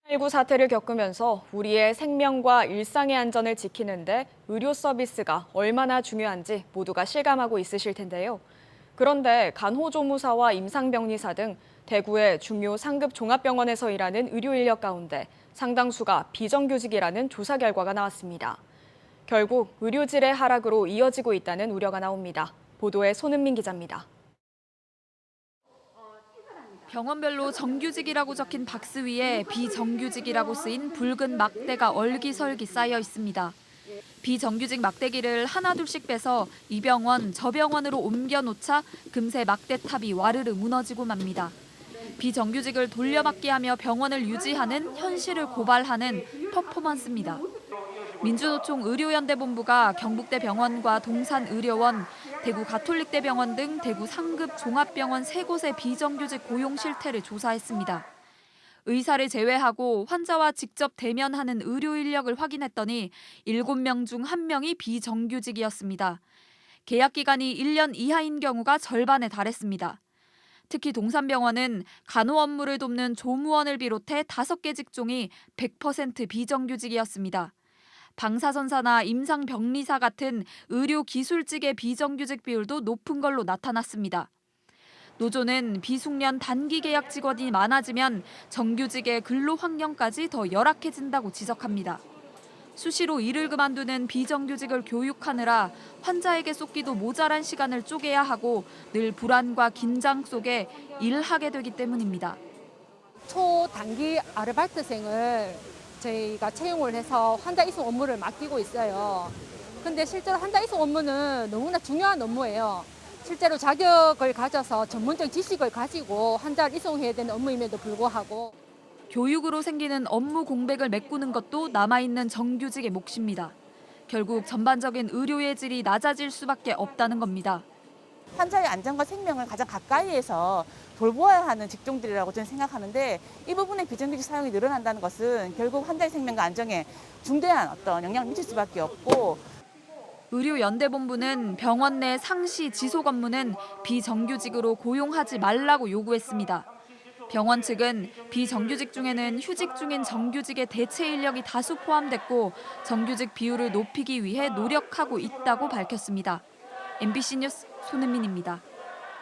코로나19 사태를 겪으면서 우리의 생명과 일상의 안전을 지키는데 의료 서비스가 얼마나 중요한지 모두가 실감하고 있으실 텐데요. 그런데 간호조무사와 임상병리사 등 대구의 중요 상급 종합병원에서 일하는 의료 인력 가운데 상당수가 비정규직이라는 조사 결과가 나왔습니다. 결국 의료질의 하락으로 이어지고 있다는 우려가 나옵니다. 보도에 손은민 기자입니다. 병원별로 정규직이라고 적힌 박스 위에 비정규직이라고 쓰인 붉은 막대가 얼기설기 쌓여 있습니다. 비정규직 막대기를 하나둘씩 빼서 이 병원, 저 병원으로 옮겨놓자 금세 막대탑이 와르르 무너지고 맙니다. 비정규직을 돌려막기 하며 병원을 유지하는 현실을 고발하는 퍼포먼스입니다. 민주노총 의료연대본부가 경북대병원과 동산의료원, 대구 가톨릭대병원 등 대구 상급 종합병원 3곳의 비정규직 고용 실태를 조사했습니다. 의사를 제외하고 환자와 직접 대면하는 의료 인력을 확인했더니 7명 중 1명이 비정규직이었습니다. 계약 기간이 1년 이하인 경우가 절반에 달했습니다. 특히 동산병원은 간호 업무를 돕는 조무원을 비롯해 5개 직종이 100% 비정규직이었습니다. 방사선사나 임상병리사 같은 의료기술직의 비정규직 비율도 높은 걸로 나타났습니다. 노조는 비숙련 단기 계약 직원이 많아지면 정규직의 근로 환경까지 더 열악해진다고 지적합니다. 수시로 일을 그만두는 비정규직을 교육하느라 환자에게 쏟기도 모자란 시간을 쪼개야 하고 늘 불안과 긴장 속에 일하게 되기 때문입니다. 초단기 아르바이트생을 저희가 채용을 해서 환자 이송 업무를 맡기고 있어요. 근데 실제로 환자 이송 업무는 너무나 중요한 업무예요. 실제로 자격을 가져서 전문적 지식을 가지고 환자를 이송해야 되는 업무임에도 불구하고 교육으로 생기는 업무 공백을 메꾸는 것도 남아있는 정규직의 몫입니다. 결국 전반적인 의료의 질이 낮아질 수밖에 없다는 겁니다. 환자의 안전과 생명을 가장 가까이에서 돌보아야 하는 직종들이라고 저는 생각하는데 이 부분에 비정규직 사용이 늘어난다는 것은 결국 환자의 생명과 안정에 중대한 어떤 영향을 미칠 수밖에 없고 의료연대본부는 병원 내 상시 지속 업무는 비정규직으로 고용하지 말라고 요구했습니다. 병원 측은 비정규직 중에는 휴직 중인 정규직의 대체 인력이 다수 포함됐고 정규직 비율을 높이기 위해 노력하고 있다고 밝혔습니다. MBC 뉴스 손은민입니다.